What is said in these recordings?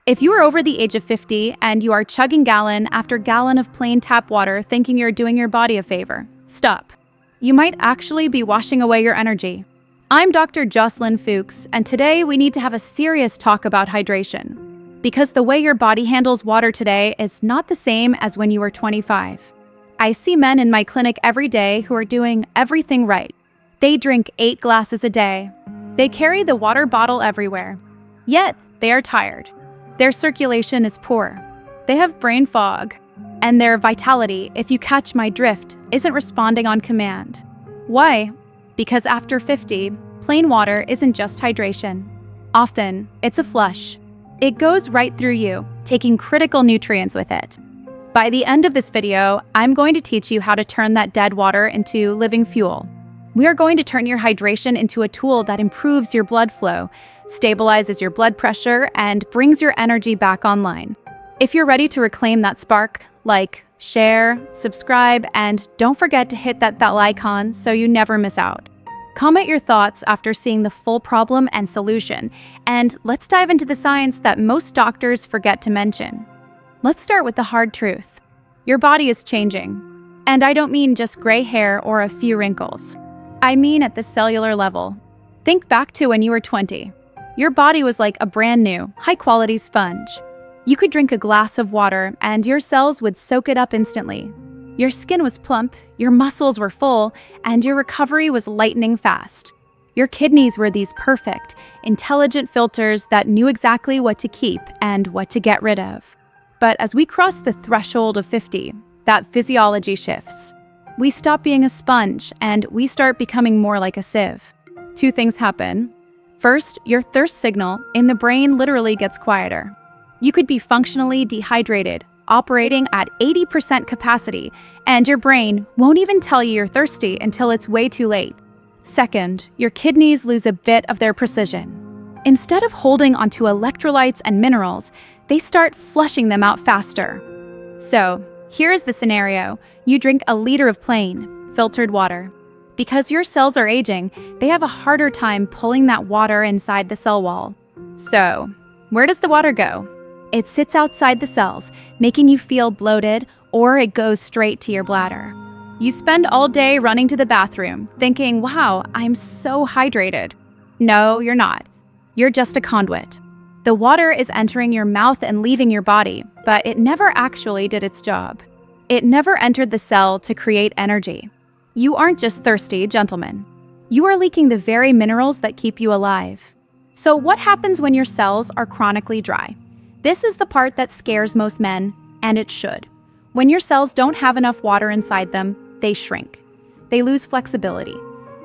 If you are over the age of 50 and you are chugging gallon after gallon of plain tap water thinking you're doing your body a favor, stop. You might actually be washing away your energy. I'm Dr. Joceline Fuchs, and today we need to have a serious talk about hydration. Because the way your body handles water today is not the same as when you were 25. I see men in my clinic every day who are doing everything right. They drink 8 glasses a day. They carry the water bottle everywhere. Yet, they are tired. Their circulation is poor. They have brain fog. And their vitality, if you catch my drift, isn't responding on command. Why? Because after 50, plain water isn't just hydration. Often, it's a flush. It goes right through you, taking critical nutrients with it. By the end of this video, I'm going to teach you how to turn that dead water into living fuel. We are going to turn your hydration into a tool that improves your blood flow, stabilizes your blood pressure, and brings your energy back online. If you're ready to reclaim that spark, like, share, subscribe, and don't forget to hit that bell icon so you never miss out. Comment your thoughts after seeing the full problem and solution, and let's dive into the science that most doctors forget to mention. Let's start with the hard truth. Your body is changing. And I don't mean just gray hair or a few wrinkles. I mean at the cellular level. Think back to when you were 20. Your body was like a brand new, high-quality sponge. You could drink a glass of water and your cells would soak it up instantly. Your skin was plump, your muscles were full, and your recovery was lightning fast. Your kidneys were these perfect, intelligent filters that knew exactly what to keep and what to get rid of. But as we cross the threshold of 50, that physiology shifts. We stop being a sponge and we start becoming more like a sieve. 2 things happen. First, your thirst signal in the brain literally gets quieter. You could be functionally dehydrated, operating at 80% capacity, and your brain won't even tell you you're thirsty until it's way too late. Second, your kidneys lose a bit of their precision. Instead of holding onto electrolytes and minerals, they start flushing them out faster. So, here's the scenario. You drink a liter of plain, filtered water. Because your cells are aging, they have a harder time pulling that water inside the cell wall. So, where does the water go? It sits outside the cells, making you feel bloated, or it goes straight to your bladder. You spend all day running to the bathroom, thinking, wow, I'm so hydrated. No, you're not. You're just a conduit. The water is entering your mouth and leaving your body, but it never actually did its job. It never entered the cell to create energy. You aren't just thirsty, gentlemen. You are leaking the very minerals that keep you alive. So what happens when your cells are chronically dry? This is the part that scares most men, and it should. When your cells don't have enough water inside them, they shrink. They lose flexibility.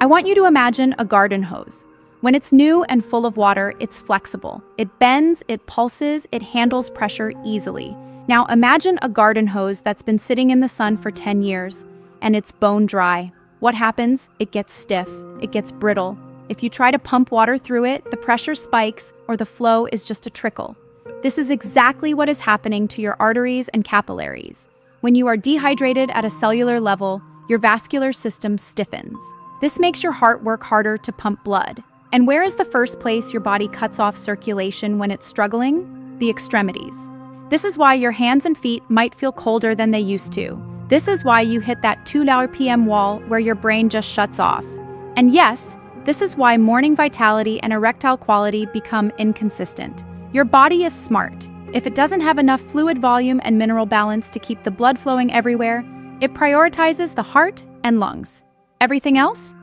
I want you to imagine a garden hose. When it's new and full of water, it's flexible. It bends, it pulses, it handles pressure easily. Now imagine a garden hose that's been sitting in the sun for 10 years. And it's bone dry. What happens? It gets stiff. It gets brittle. If you try to pump water through it, the pressure spikes or the flow is just a trickle. This is exactly what is happening to your arteries and capillaries. When you are dehydrated at a cellular level, your vascular system stiffens. This makes your heart work harder to pump blood. And where is the first place your body cuts off circulation when it's struggling? The extremities. This is why your hands and feet might feel colder than they used to. This is why you hit that 2 p.m. wall where your brain just shuts off. And yes, this is why morning vitality and erectile quality become inconsistent. Your body is smart. If it doesn't have enough fluid volume and mineral balance to keep the blood flowing everywhere, it prioritizes the heart and lungs. Everything else?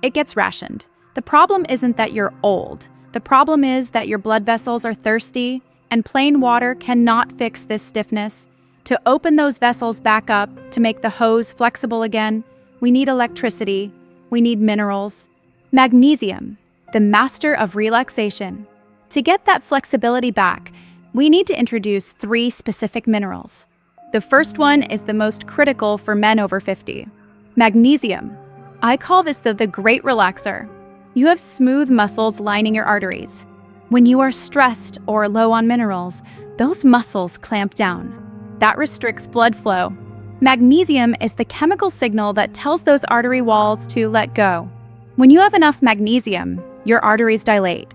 It gets rationed. The problem isn't that you're old. The problem is that your blood vessels are thirsty, and plain water cannot fix this stiffness. To open those vessels back up, to make the hose flexible again, we need electricity, we need minerals. Magnesium, the master of relaxation. To get that flexibility back, we need to introduce 3 specific minerals. The first one is the most critical for men over 50. Magnesium. I call this the great relaxer. You have smooth muscles lining your arteries. When you are stressed or low on minerals, those muscles clamp down. That restricts blood flow. Magnesium is the chemical signal that tells those artery walls to let go. When you have enough magnesium, your arteries dilate.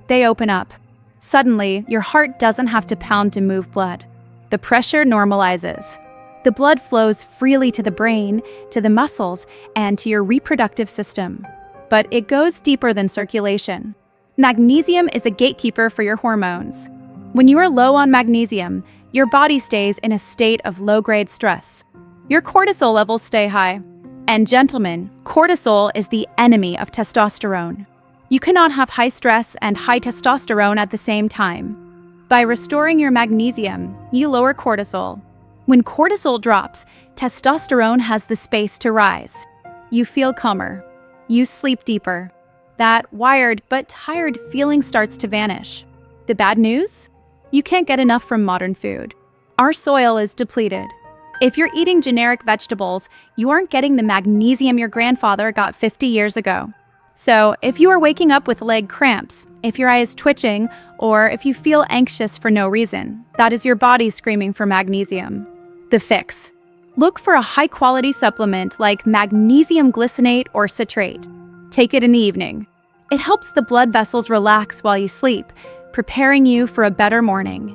They open up. Suddenly, your heart doesn't have to pound to move blood. The pressure normalizes. The blood flows freely to the brain, to the muscles, and to your reproductive system. But it goes deeper than circulation. Magnesium is a gatekeeper for your hormones. When you are low on magnesium, your body stays in a state of low-grade stress. Your cortisol levels stay high. And gentlemen, cortisol is the enemy of testosterone. You cannot have high stress and high testosterone at the same time. By restoring your magnesium, you lower cortisol. When cortisol drops, testosterone has the space to rise. You feel calmer. You sleep deeper. That wired but tired feeling starts to vanish. The bad news? You can't get enough from modern food. Our soil is depleted. If you're eating generic vegetables, you aren't getting the magnesium your grandfather got 50 years ago. So, if you are waking up with leg cramps, if your eye is twitching, or if you feel anxious for no reason, that is your body screaming for magnesium. The fix. Look for a high-quality supplement like magnesium glycinate or citrate. Take it in the evening. It helps the blood vessels relax while you sleep, preparing you for a better morning.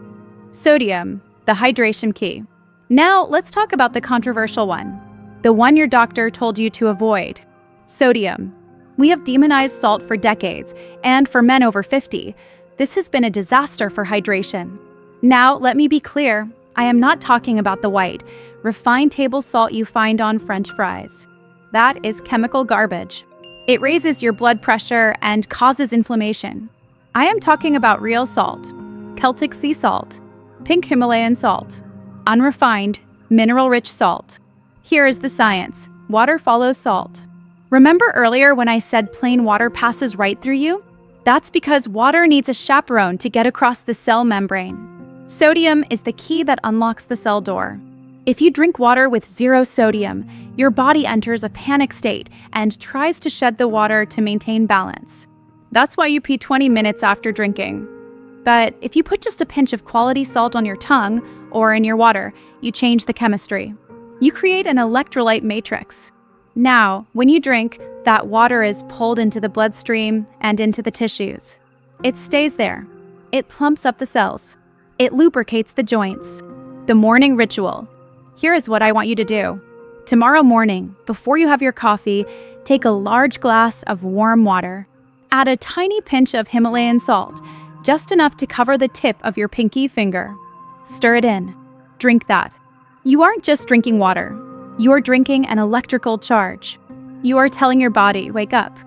Sodium, the hydration key. Now, let's talk about the controversial one. The one your doctor told you to avoid. Sodium. We have demonized salt for decades, and for men over 50, this has been a disaster for hydration. Now, let me be clear, I am not talking about the white, refined table salt you find on French fries. That is chemical garbage. It raises your blood pressure and causes inflammation. I am talking about real salt, Celtic sea salt, pink Himalayan salt, unrefined, mineral-rich salt. Here is the science. Water follows salt. Remember earlier when I said plain water passes right through you? That's because water needs a chaperone to get across the cell membrane. Sodium is the key that unlocks the cell door. If you drink water with zero sodium, your body enters a panic state and tries to shed the water to maintain balance. That's why you pee 20 minutes after drinking. But if you put just a pinch of quality salt on your tongue or in your water, you change the chemistry. You create an electrolyte matrix. Now, when you drink, that water is pulled into the bloodstream and into the tissues. It stays there. It plumps up the cells. It lubricates the joints. The morning ritual. Here is what I want you to do. Tomorrow morning, before you have your coffee, take a large glass of warm water. Add a tiny pinch of Himalayan salt, just enough to cover the tip of your pinky finger. Stir it in. Drink that. You aren't just drinking water. You're drinking an electrical charge. You are telling your body, wake up.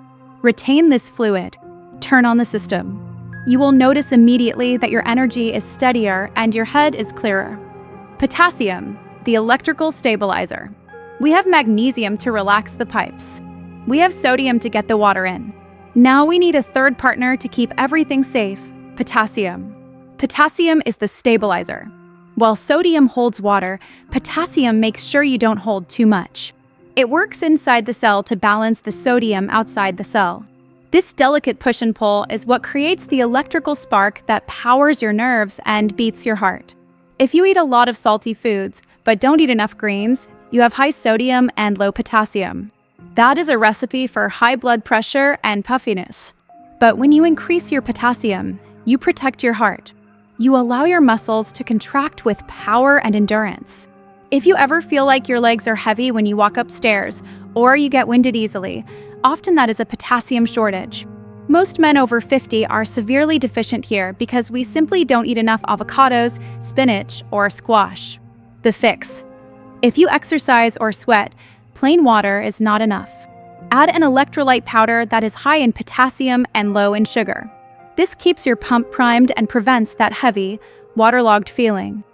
Retain this fluid. Turn on the system. You will notice immediately that your energy is steadier and your head is clearer. Potassium, the electrical stabilizer. We have magnesium to relax the pipes. We have sodium to get the water in. Now we need a third partner to keep everything safe, potassium. Potassium is the stabilizer. While sodium holds water, potassium makes sure you don't hold too much. It works inside the cell to balance the sodium outside the cell. This delicate push and pull is what creates the electrical spark that powers your nerves and beats your heart. If you eat a lot of salty foods, but don't eat enough greens, you have high sodium and low potassium. That is a recipe for high blood pressure and puffiness. But when you increase your potassium, you protect your heart. You allow your muscles to contract with power and endurance. If you ever feel like your legs are heavy when you walk upstairs, or you get winded easily, often that is a potassium shortage. Most men over 50 are severely deficient here because we simply don't eat enough avocados, spinach, or squash. The fix. If you exercise or sweat, plain water is not enough. Add an electrolyte powder that is high in potassium and low in sugar. This keeps your pump primed and prevents that heavy, waterlogged feeling.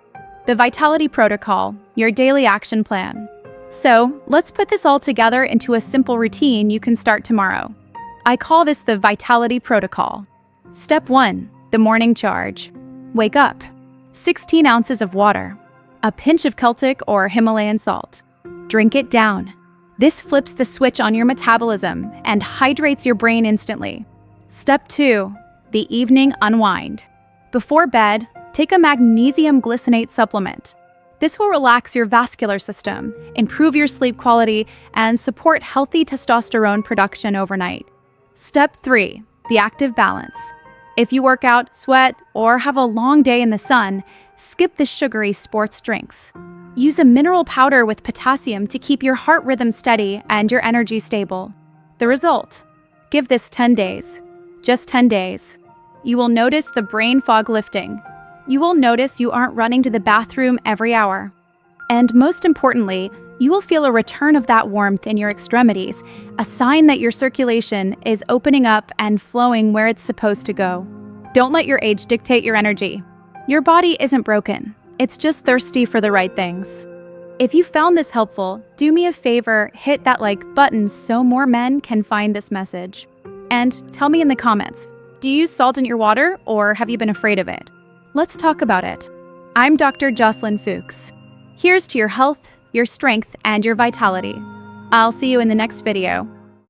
The Vitality Protocol, your daily action plan. So, let's put this all together into a simple routine you can start tomorrow. I call this the Vitality Protocol. Step 1, the morning charge. Wake up. 16 ounces of water. A pinch of Celtic or Himalayan salt. Drink it down. This flips the switch on your metabolism and hydrates your brain instantly. Step 2, the evening unwind. Before bed, take a magnesium glycinate supplement. This will relax your vascular system, improve your sleep quality, and support healthy testosterone production overnight. Step 3, the active balance. If you work out, sweat, or have a long day in the sun, skip the sugary sports drinks. Use a mineral powder with potassium to keep your heart rhythm steady and your energy stable. The result? Give this 10 days. Just 10 days. You will notice the brain fog lifting. You will notice you aren't running to the bathroom every hour. And most importantly, you will feel a return of that warmth in your extremities, a sign that your circulation is opening up and flowing where it's supposed to go. Don't let your age dictate your energy. Your body isn't broken. It's just thirsty for the right things. If you found this helpful, do me a favor, hit that like button so more men can find this message. And tell me in the comments, do you use salt in your water or have you been afraid of it? Let's talk about it. I'm Dr. Joceline Fuchs. Here's to your health, your strength, and your vitality. I'll see you in the next video.